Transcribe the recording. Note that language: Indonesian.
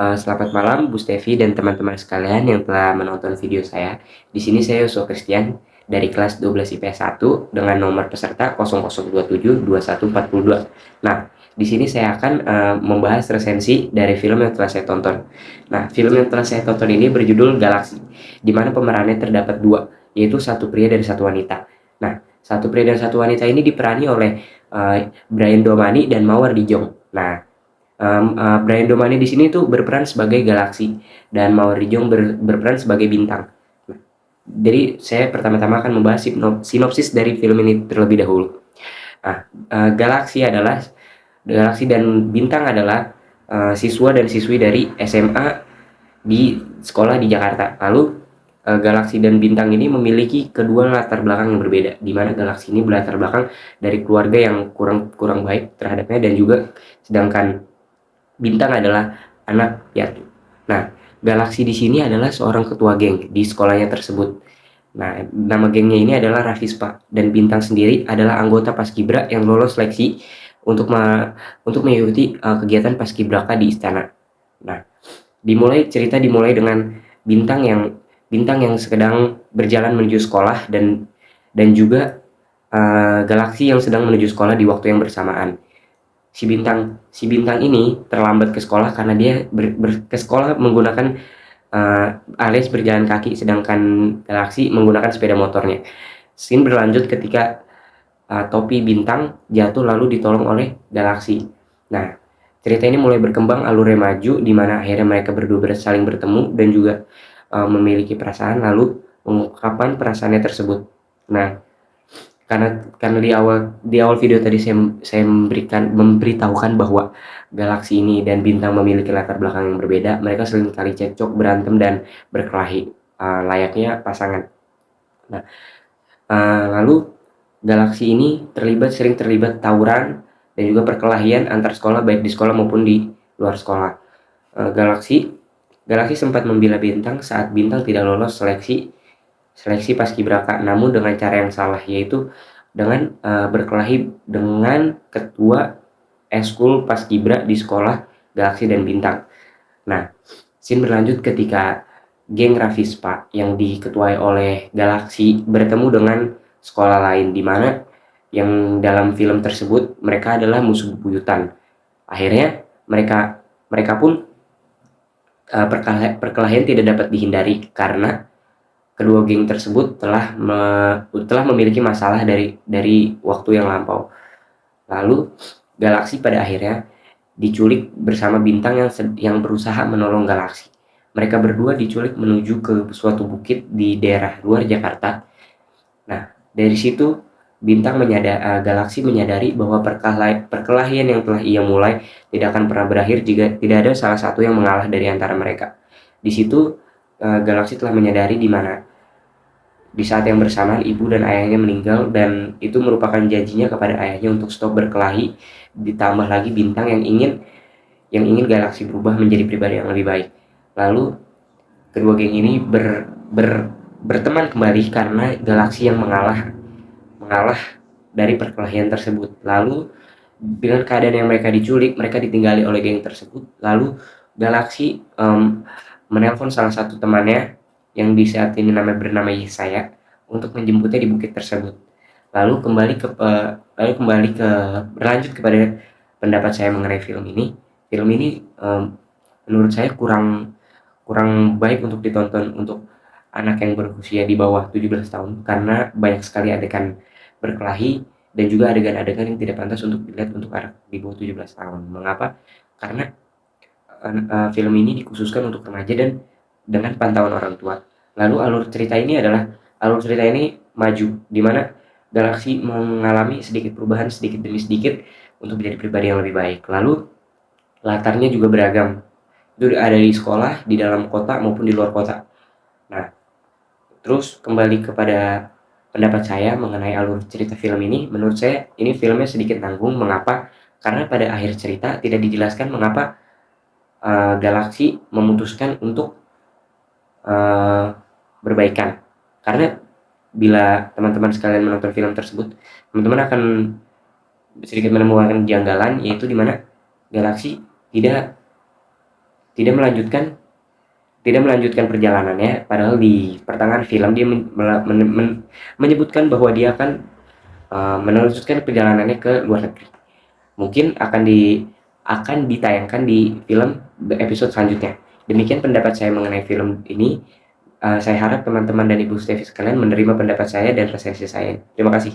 Selamat malam Bu Stevi dan teman-teman sekalian yang telah menonton video saya. Di sini saya Yusuf Christian dari kelas 12 IPS 1 dengan nomor peserta 00272142. Nah, di sini saya akan membahas resensi dari film yang telah saya tonton. Nah, film yang telah saya tonton ini berjudul Galaksi, di mana pemerannya terdapat dua, yaitu satu pria dan satu wanita. Nah, satu pria dan satu wanita ini diperani oleh Brian Domani dan Mawar Dijong. Nah, Brian Domani di sini tuh berperan sebagai galaksi dan Maori Jong berperan sebagai bintang. Jadi saya pertama-tama akan membahas sinopsis dari film ini terlebih dahulu. Nah, galaksi dan bintang adalah siswa dan siswi dari SMA di sekolah di Jakarta. Lalu galaksi dan bintang ini memiliki kedua latar belakang yang berbeda, di mana galaksi ini berlatar belakang dari keluarga yang kurang baik terhadapnya, dan juga sedangkan bintang adalah anak yatim. Nah, galaksi di sini adalah seorang ketua geng di sekolahnya tersebut. Nah, nama gengnya ini adalah Rafispa, dan bintang sendiri adalah anggota Paskibra yang lolos seleksi untuk mengikuti kegiatan Paskibraka di istana. Nah, cerita dimulai dengan bintang yang sedang berjalan menuju sekolah, dan juga galaksi yang sedang menuju sekolah di waktu yang bersamaan. Si bintang ini terlambat ke sekolah karena dia ke sekolah menggunakan alias berjalan kaki, sedangkan galaksi menggunakan sepeda motornya. Scene berlanjut ketika topi bintang jatuh lalu ditolong oleh galaksi. Nah, cerita ini mulai berkembang alurnya maju, di mana akhirnya mereka berdua saling bertemu dan juga memiliki perasaan, lalu mengungkapkan perasaannya tersebut. Nah, karena di awal video tadi saya memberitahukan bahwa galaksi ini dan bintang memiliki latar belakang yang berbeda, mereka sering kali cekcok, berantem, dan berkelahi layaknya pasangan. Nah, lalu galaksi ini sering terlibat tawuran dan juga perkelahian antar sekolah, baik di sekolah maupun di luar sekolah. Galaksi sempat membela bintang saat bintang tidak lolos seleksi paskibraka, namun dengan cara yang salah, yaitu dengan berkelahi dengan ketua eskul paskibra di sekolah galaksi dan bintang. Nah, scene berlanjut ketika geng Rafispa yang diketuai oleh galaksi bertemu dengan sekolah lain, di mana yang dalam film tersebut mereka adalah musuh bebuyutan. Akhirnya mereka pun perkelahian tidak dapat dihindari karena kedua geng tersebut telah memiliki masalah dari waktu yang lampau. Lalu galaksi pada akhirnya diculik bersama bintang yang berusaha menolong galaksi. Mereka berdua diculik menuju ke suatu bukit di daerah luar Jakarta. Nah, dari situ galaksi menyadari bahwa perkelahian yang telah ia mulai tidak akan pernah berakhir jika tidak ada salah satu yang mengalah dari antara mereka. Di situ galaksi telah menyadari di saat yang bersamaan ibu dan ayahnya meninggal, dan itu merupakan janjinya kepada ayahnya untuk stop berkelahi. Ditambah lagi bintang yang ingin galaksi berubah menjadi pribadi yang lebih baik. Lalu kedua geng ini berteman kembali karena galaksi yang mengalah dari perkelahian tersebut. Lalu dengan keadaan yang mereka diculik, mereka ditinggali oleh geng tersebut. Lalu galaksi menelpon salah satu temannya yang di saat ini bernama Yesaya untuk menjemputnya di bukit tersebut. Lalu berlanjut kepada pendapat saya mengenai film ini. Film ini menurut saya kurang baik untuk ditonton untuk anak yang berusia di bawah 17 tahun, karena banyak sekali adegan berkelahi dan juga adegan-adegan yang tidak pantas untuk dilihat untuk anak di bawah 17 tahun. Mengapa? Karena film ini dikhususkan untuk remaja dan dengan pantauan orang tua. Lalu alur cerita ini maju, di mana galaksi mengalami sedikit perubahan sedikit demi sedikit untuk menjadi pribadi yang lebih baik. Lalu latarnya juga beragam, itu ada di sekolah, di dalam kota maupun di luar kota. Nah, terus kembali kepada pendapat saya mengenai alur cerita film ini. Menurut saya ini filmnya sedikit tanggung. Mengapa? Karena pada akhir cerita tidak dijelaskan mengapa galaksi memutuskan untuk berbaikan. Karena bila teman-teman sekalian menonton film tersebut, teman-teman akan sedikit menemukan kejanggalan, yaitu di mana galaksi tidak tidak melanjutkan perjalanannya, padahal di pertengahan film dia menyebutkan bahwa dia akan meneruskan perjalanannya ke luar negeri. Mungkin akan ditayangkan di film episode selanjutnya. Demikian pendapat saya mengenai film ini. Saya harap teman-teman dan ibu Stevi sekalian menerima pendapat saya dan resensi saya. Terima kasih.